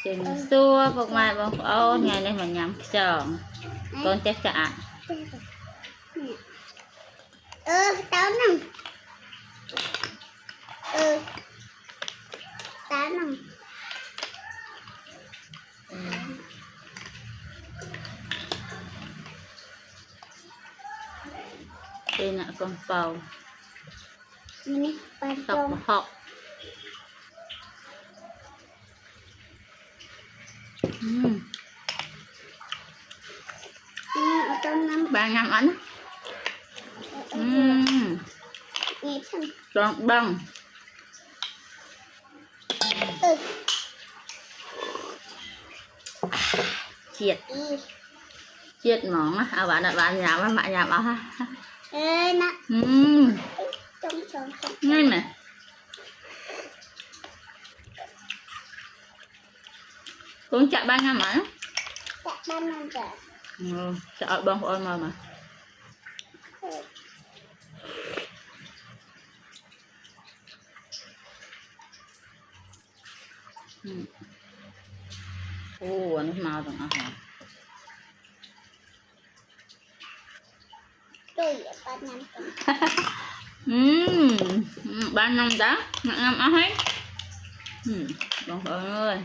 chừng xua một mai bông ôn ngày nay mà nhắm tròn con chắc chắn tao nằm tao nằm đây là con bầu học học ba năm ảnh tròn bông chiết chiết mỏng á bạn nhà với mẹ nhà bảo ha ngay nè cũng chặt ba năm ảnh chặt bông ôi mà nước màu rồi hả ba năm đó năm á hết bông ôi ơi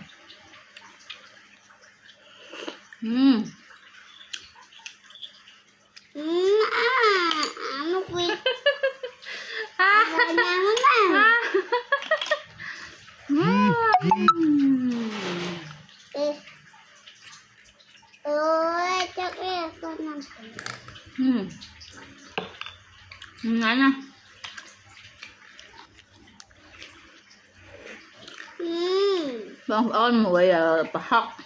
nó quy ôi chắc là con nằm ngay nè bông ôi mùi học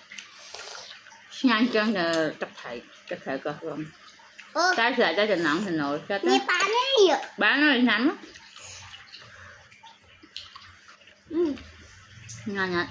nhanh chân là tập thể cơ không cái sợi cái trình nặng thì nổi cái bán nó đi nắm nhanh nhanh